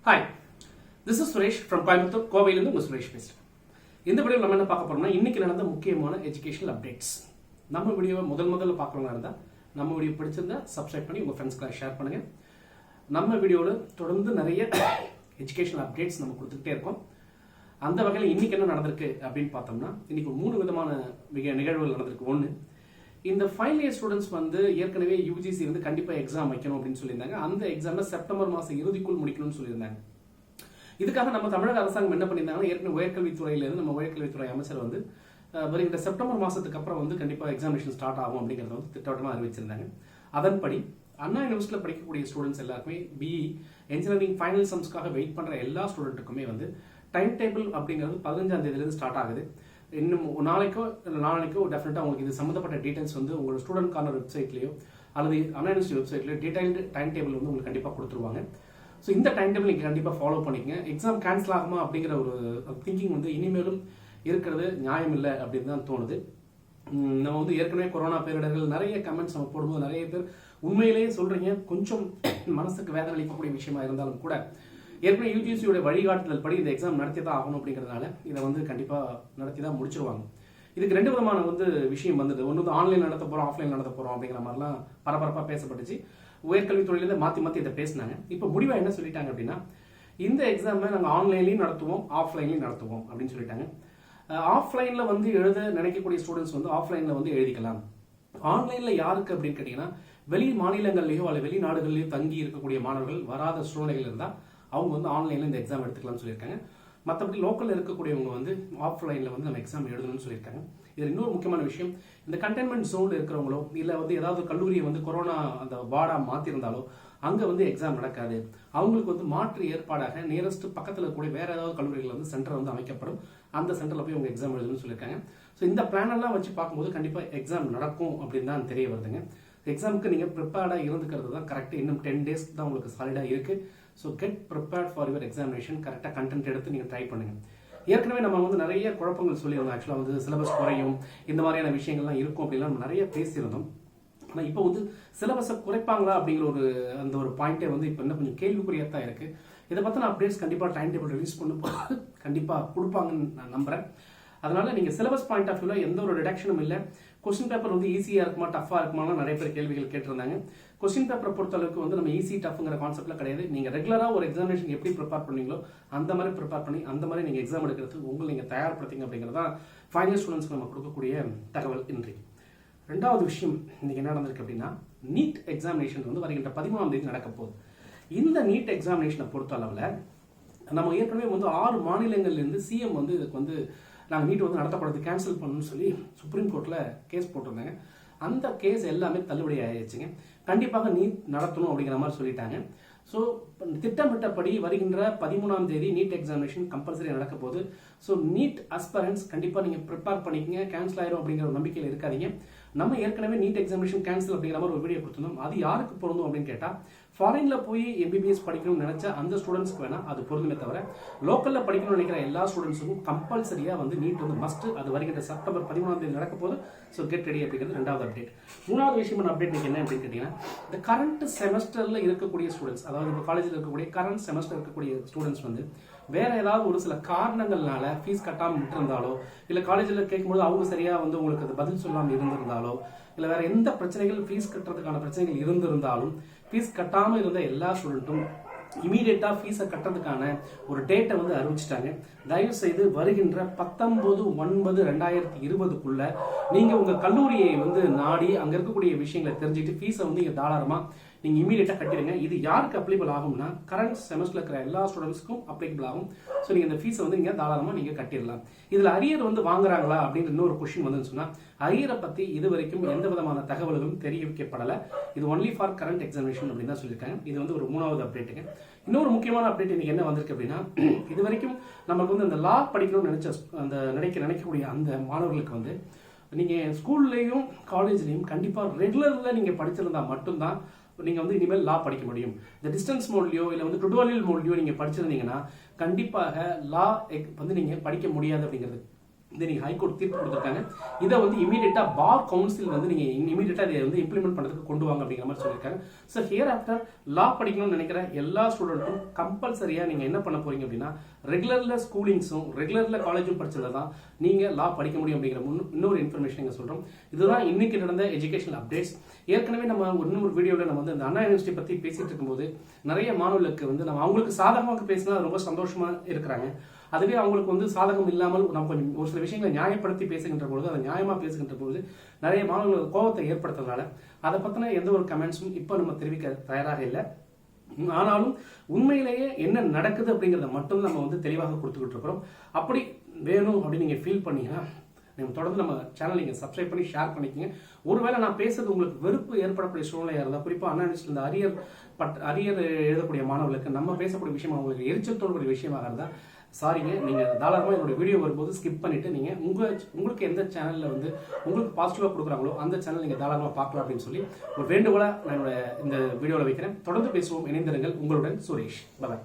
Hi, this is Suresh from Timetable. கோவையிலிருந்து உங்க சுரேஷ் பேசுறேன். இந்த வீடியோவில் நம்ம என்ன பார்க்க போறோம்னா இன்னைக்கு நடந்த முக்கியமான எஜுகேஷனல் அப்டேட்ஸ். நம்ம வீடியோவை முதல்ல பார்க்கறவங்க இருந்தா நம்ம வீடியோ பிடிச்சிருந்தா சப்ஸ்கிரைப் பண்ணி உங்க ஃப்ரெண்ட்ஸ்க்கு ஷேர் பண்ணுங்க. நம்ம வீடியோவில் தொடர்ந்து நிறைய எஜுகேஷனல் அப்டேட்ஸ் நம்ம கொடுத்துக்கிட்டே இருக்கோம். அந்த வகையில் இன்னைக்கு என்ன நடந்திருக்கு அப்படின்னு பார்த்தோம்னா இன்னைக்கு 3 விதமான நிகழ்வுகள் நடந்திருக்கு. ஒன்று, இந்த ஃபைனல் இயர் ஸ்டூடெண்ட்ஸ் வந்து ஏற்கனவே யூஜிசி வந்து கண்டிப்பாக எக்ஸாம் வைக்கணும் அப்படின்னு சொல்லியிருந்தாங்க. அந்த எக்ஸாமை செப்டம்பர் மாதம் இறுதிக்குள் முடிக்கணும்னு சொல்லியிருந்தாங்க. இதுக்காக நம்ம தமிழக அரசாங்கம் என்ன பண்ணியிருந்தாங்கன்னா ஏற்கனவே உயர்கல்வித்துறையிலேருந்து நம்ம உயர்கல்வித்துறை அமைச்சர் வந்து வருகின்ற செப்டம்பர் மாதத்துக்கு அப்புறம் வந்து கண்டிப்பாக எக்ஸாமினேஷன் ஸ்டார்ட் ஆகும் அப்படிங்கிறத வந்து திட்டவட்டமாக அறிவிச்சிருந்தாங்க. அதன்படி அண்ணா யூனிவர்சிட்டியில் படிக்கக்கூடிய ஸ்டூடெண்ட்ஸ் எல்லாருக்குமே பிஇ இன்ஜினியரிங் ஃபைனல் சம்ஸ்க்காக வெயிட் பண்ணுற எல்லா ஸ்டூடெண்ட்டுக்குமே வந்து டைம் டேபிள் அப்படிங்கிறது 15ஆம் தேதியிலேருந்து ஸ்டார்ட் ஆகுது. இன்னும் நாளைக்கோ டெஃபினட்டாக உங்களுக்கு இது சம்மந்தப்பட்ட டீடைல்ஸ் வந்து உங்களோட ஸ்டூடெண்ட் கார்னர் வெப்சைட்லையோ அல்லது அண்ணா யூனிவர்சிட்டி வெப்சைட்லையோ டீடைல்டு டைம் டேபிள் வந்து உங்களுக்கு கண்டிப்பாக கொடுத்துருவாங்க. ஸோ இந்த டைம் டேபிள் நீங்கள் கண்டிப்பாக ஃபாலோ பண்ணிக்கங்க. எக்ஸாம் கேன்சல் ஆகுமா அப்படிங்கிற ஒரு திங்கிங் வந்து இனிமேலும் இருக்கிறது நியாயம் இல்லை அப்படின்னு தான் தோணுது. நம்ம வந்து ஏற்கனவே கொரோனா பேரிடர்கள் நிறைய கமெண்ட்ஸ் நம்ம போடும்போது நிறைய பேர் உண்மையிலேயே சொல்றீங்க, கொஞ்சம் மனசுக்கு வேதனை அளிக்கக்கூடிய விஷயமா இருந்தாலும் கூட ஏற்கனவே யூஜிசியோட வழிகாட்டுதல் படி இந்த எக்ஸாம் நடத்தி தான் ஆகணும் அப்படிங்கிறதுனால இதை வந்து கண்டிப்பாக நடத்தி தான் முடிச்சிருவாங்க. இதுக்கு 2 விதமான வந்து விஷயம் வந்தது. ஒன்று வந்து ஆன்லைன் நடத்த போகிறோம், ஆஃப்லைன் நடத்த போகிறோம் அப்படிங்கிற மாதிரிலாம் பரபரப்பாக பேசப்பட்டுச்சு. உயர்கல்வித்துறையிலேருந்து மாற்றி இதை பேசினாங்க. இப்போ முடிவாக என்ன சொல்லிட்டாங்க அப்படின்னா இந்த எக்ஸாமை நாங்கள் ஆன்லைன்லையும் நடத்துவோம், ஆஃப்லைன்லையும் நடத்துவோம் அப்படின்னு சொல்லிட்டாங்க. ஆஃப்லைனில் வந்து எழுத நினைக்கக்கூடிய ஸ்டூடெண்ட்ஸ் வந்து ஆஃப்லைனில் வந்து எழுதிக்கலாம். ஆன்லைனில் யாருக்கு அப்படின்னு கேட்டிங்கன்னா வெளி மாநிலங்கள்லையோ அல்லது வெளிநாடுகள்லையோ தங்கி இருக்கக்கூடிய மாணவர்கள் வராத சூழ்நிலைகள் இருந்தால் அவங்க வந்து ஆன்லைனில் இந்த எக்ஸாம் எடுத்துக்கலாம்னு சொல்லியிருக்காங்க. மற்றபடி லோக்கலில் இருக்கக்கூடியவங்க வந்து ஆஃப்லைனில் வந்து நம்ம எக்ஸாம் எழுதணும்னு சொல்லியிருக்காங்க. இதில் இன்னொரு முக்கியமான விஷயம், இந்த கண்டெய்ன்மெண்ட் ஜோனில் இருக்கிறவங்களோ இல்லை வந்து ஏதாவது கல்லூரியை வந்து கொரோனா அந்த வார்டாக மாற்றிருந்தாலோ அங்கே வந்து எக்ஸாம் நடக்காது. அவங்களுக்கு வந்து மாற்று ஏற்பாடாக நியரஸ்ட் பக்கத்தில் இருக்கக்கூடிய வேற ஏதாவது கல்லூரிகள் வந்து சென்டர் வந்து அமைக்கப்படும். அந்த சென்டரில் போய் அவங்க எக்ஸாம் எழுதணும்னு சொல்லியிருக்காங்க. ஸோ இந்த பிளானெல்லாம் வச்சு பார்க்கும்போது கண்டிப்பாக எக்ஸாம் நடக்கும் அப்படின்னு தான் தெரிய வருதுங்க. எக்ஸாமுக்கு நீங்கள் ப்ரிப்பேர்டாக இருந்துக்கிறது தான் கரெக்ட். இன்னும் 10 days தான் உங்களுக்கு சாலிடாக இருக்குது. So get prepared for your examination. கரெக்டாக கண்டென்ட் எடுத்து நீங்கள் ட்ரை பண்ணுங்கள். ஏற்கனவே நம்ம வந்து நிறைய குழப்பங்கள் சொல்லியிருந்தோம். ஆக்சுவலாக வந்து சிலபஸ் குறையும், இந்த மாதிரியான விஷயங்கள்லாம் இருக்கும் அப்படின்லாம் நம்ம நிறைய பேசியிருந்தோம். ஆனால் இப்போ வந்து சிலபஸை குறைப்பாங்களா அப்படிங்கிற அந்த ஒரு பாயிண்டே வந்து இப்போ இன்னும் கொஞ்சம் கேள்விக்குறியாக தான் இருக்குது. இதை பற்றின அப்டேட்ஸ் கண்டிப்பாக டைம் டேபிள் ரிலீஸ் பண்ணும்போது கண்டிப்பாக கொடுப்பாங்கன்னு நான் நம்புகிறேன். அதனால நீங்கள் சிலபஸ் பாயிண்ட் ஆஃப் வியூவில் எந்த ஒரு ரிடக்ஷனும் இல்லை. கொஸ்டின் பேப்பர் வந்து ஈஸியாக இருக்குமா டஃபாக இருக்குமான்னு நிறைய பேர் கேள்விகள் கேட்டிருந்தாங்க. கொஸ்டின் பேப்பரை பொறுத்தளவுக்கு வந்து நம்ம ஈஸி டஃப்ங்கிற கான்செப்ட்ல கிடையாது. நீங்கள் ரெகுலராக ஒரு எக்ஸாமினேஷன் எப்படி ப்ரிப்பேர் பண்ணீங்களோ அந்த மாதிரி ப்ரிப்பேர் பண்ணி அந்த மாதிரி நீங்கள் எக்ஸாம் எடுக்கிறதுக்கு உங்களை நீங்கள் தயார்படுத்திங்க அப்படிங்கிறது தான் ஃபைனல் ஸ்டூடெண்ட்ஸ்க்கு நம்ம கொடுக்கக்கூடிய தகவல் இன்றி. 2வது விஷயம் இன்னைக்கு என்ன நடந்திருக்கு அப்படின்னா நீட் எக்ஸாமினேஷன் வந்து வருகின்ற 13ஆம் தேதி நடக்க போகுது. இந்த நீட் எக்ஸாமினேஷனை பொறுத்த அளவில் நம்ம ஏற்கனவே வந்து 6 மாநிலங்கள்லேருந்து சிஎம் வந்து இதுக்கு வந்து நாங்கள் நீட் வந்து நடத்தப்படுறது கேன்சல் பண்ணணும்னு சொல்லி சுப்ரீம் கோர்ட்டில் கேஸ் போட்டிருந்தாங்க. அந்த கேஸ் எல்லாமே தள்ளுபடி ஆயிடுச்சுங்க. கண்டிப்பாக நீட் நடத்தணும் அப்படிங்கிற மாதிரி சொல்லிட்டாங்க. ஸோ திட்டமிட்டபடி வருகின்ற 13ஆம் தேதி நீட் எக்ஸாமினேஷன் கம்பல்சரி நடக்க போகுது. ஸோ நீட் அஸ்பரன்ஸ் கண்டிப்பாக நீங்கள் ப்ரிப்பேர் பண்ணிக்கங்க. கேன்சல் ஆயிரும் அப்படிங்கிற ஒரு நம்பிக்கையில் இருக்காதீங்க. நம்ம ஏற்கனவே நீட் எக்ஸாமினேஷன் கேன்சல் அப்படிங்கிற மாதிரி ஒரு வீடியோ கொடுத்துருந்தோம். அது யாருக்கு பொருந்தும் அப்படின்னு கேட்டால் ஃபாரினில் போய் எம்பிபிஎஸ் படிக்கணும்னு நினைச்சா அந்த ஸ்டூடெண்ட்ஸ்க்கு வேணா அது பொருந்துமே தவிர லோக்கலில் படிக்கணும்னு நினைக்கிற எல்லா ஸ்டூடெண்ட்ஸுக்கும் கம்பல்சரியாக வந்து நீட் வந்து மஸ்ட். அது வருகின்ற செப்டம்பர் 13ஆம் தேதி நடக்க போது. ஸோ கெட் ரெடி அப்படிங்கிறது 2வது அப்டேட். 3வது விஷயமான அப்டேட் என்ன அப்படின்னு கேட்டீங்கன்னா இந்த கரண்ட் செமஸ்டரில் இருக்கக்கூடிய ஸ்டூடெண்ட்ஸ், அதாவது இப்போ காலேஜில் இருக்கக்கூடிய கரண்ட் செமஸ்டர் இருக்கக்கூடிய ஸ்டூடெண்ட்ஸ் வந்து வேற ஏதாவது ஒரு சில காரணங்கள்னால ஃபீஸ் கட்டாமல் விட்டுருந்தாலோ இல்லை காலேஜில் கேட்கும்போது அவங்க சரியா வந்து உங்களுக்கு அது பதில் சொல்லாமல் இருந்திருந்தாலோ இல்லை வேற எந்த பிரச்சனைகள் ஃபீஸ் கட்டுறதுக்கான பிரச்சனைகள் இருந்திருந்தாலும் ஃபீஸ் கட்டாமல் இருந்த எல்லா ஸ்டூடெண்ட்டும் இமீடியட்டாக ஃபீஸை கட்டுறதுக்கான ஒரு டேட்டை வந்து அறிவிச்சிட்டாங்க. தயவு செய்து வருகின்ற 19/9/2020க்குள்ள நீங்கள் உங்கள் கல்லூரியை வந்து நாடி அங்கே இருக்கக்கூடிய விஷயங்களை தெரிஞ்சுட்டு ஃபீஸை வந்து இங்கே தாராளமாக நீங்கள் இமீடியட்டாக கட்டிடுங்க. இது யாருக்கு அப்ளிகபிள் ஆகும்னா கரண்ட் செமஸ்டரில் இருக்கிற எல்லா ஸ்டூடெண்ட்ஸ்க்கும் அப்ளிகபிள் ஆகும். ஸோ நீங்கள் இந்த ஃபீஸை வந்து நீங்கள் தாராளமாக நீங்கள் கட்டிடலாம். இதில் அரியர் வந்து வாங்குறாங்களா அப்படின்ற இன்னொரு கொஸ்டின் வந்து சொன்னால் அரியரை பற்றி இது வரைக்கும் எந்த விதமான தகவல்களும் தெரிவிக்கப்படலை. இது ஒன்லி ஃபார் கரண்ட் எக்ஸாமினேஷன் அப்படின்னு தான் சொல்லியிருக்காங்க. இது வந்து ஒரு 3வது அப்டேட்டுங்க. இன்னொரு முக்கியமான அப்டேட் இன்னைக்கு என்ன வந்திருக்கு அப்படின்னா இது வரைக்கும் நமக்கு வந்து அந்த லா படிக்கணும்னு நினைக்கக்கூடிய அந்த மாணவர்களுக்கு வந்து நீங்கள் ஸ்கூல்லையும் காலேஜ்லையும் கண்டிப்பாக ரெகுலரில் நீங்கள் படிச்சிருந்தா மட்டும்தான் நீங்கள் வந்து இனிமேல் லா படிக்க முடியும். இந்த டிஸ்டன்ஸ் மோட்லையோ இல்லை வந்து டுட்டோரியல் மோட்லையோ நீங்கள் படிச்சிருந்தீங்கன்னா கண்டிப்பாக லா வந்து நீங்கள் படிக்க முடியாது அப்படிங்கிறது இந்த நீங்கள் ஹைகோர்ட் தீர்ப்பு கொடுத்துருக்காங்க. இதை வந்து இமீடியட்டாக பார் கவுன்சில் வந்து நீங்கள் இமீடியட்டாக அதை வந்து இம்ப்ளிமெண்ட் பண்ணுறதுக்கு கொண்டு வாங்க அப்படிங்கிற மாதிரி சொல்லியிருக்காங்க. ஸோ ஹியர் ஆஃப்டர் லா படிக்கணும்னு நினைக்கிற எல்லா ஸ்டூடெண்ட்டும் கம்பல்சரியாக நீங்கள் என்ன பண்ண போறீங்க அப்படின்னா ரெகுலரில் ஸ்கூலிங்ஸும் ரெகுலரில் காலேஜும் படிச்சதை தான் நீங்கள் லா படிக்க முடியும் அப்படிங்கிற இன்னொரு இன்ஃபர்மேஷன் நீங்கள் சொல்கிறோம். இதுதான் இன்னைக்கு நடந்த எஜுகேஷனல் அப்டேட்ஸ். ஏற்கனவே நம்ம இன்னொரு வீடியோவில் நம்ம வந்து இந்த அண்ணா யூனிவர்சிட்டி பற்றி பேசிட்டு இருக்கும்போது நிறைய மாணவர்களுக்கு வந்து நம்ம அவங்களுக்கு சாதகமாக பேசினா ரொம்ப சந்தோஷமா இருக்கிறாங்க. அதுவே அவங்களுக்கு வந்து சாதகம் இல்லாமல் நம்ம கொஞ்சம் ஒரு சில விஷயங்களை நியாயப்படுத்தி பேசுகின்ற பொழுது அதை நியாயமா பேசுகின்ற பொழுது நிறைய மாணவர்கள் கோபத்தை ஏற்படுத்துறதுனால அதை பத்தின எந்த ஒரு கமெண்ட்ஸும் இப்போ நம்ம தெரிவிக்க தயாராக இல்லை. ஆனாலும் உண்மையிலேயே என்ன நடக்குது அப்படிங்கிறத மட்டும் நம்ம வந்து தெளிவாக கொடுத்துக்கிட்டு இருக்கிறோம். அப்படி வேணும் அப்படின்னு நீங்க ஃபீல் பண்ணீங்கன்னா நீங்கள் தொடர்ந்து நம்ம சேனல் நீங்கள் சப்ஸ்கிரைப் பண்ணி ஷேர் பண்ணிக்கங்க. ஒருவேளை நான் பேசுறது உங்களுக்கு வெறுப்பு ஏற்படக்கூடிய சூழ்நிலையாக இருந்தால், குறிப்பாக அண்ணா யூனிவர்சிட்டியில் இந்த அரியர் எழுதக்கூடிய மாணவர்களுக்கு நம்ம பேசக்கூடிய விஷயம் அவங்களுக்கு எரிச்சல் தோணக்கூடிய விஷயமாக இருந்தால் சாரிங்க, நீங்கள் தாராளமாக என்னோட வீடியோ வரும்போது ஸ்கிப் பண்ணிவிட்டு நீங்கள் உங்களுக்கு எந்த சேனலில் வந்து உங்களுக்கு பாசிட்டிவாக கொடுக்குறாங்களோ அந்த சேனல் நீங்கள் தாராளமாக பார்க்கலாம் அப்படின்னு சொல்லி ஒரு வேண்டுகோளை நான் என்னோட இந்த வீடியோவில் வைக்கிறேன். தொடர்ந்து பேசுவோம், இணைந்திருங்கள். உங்களுடன் சுரேஷ். பாய்.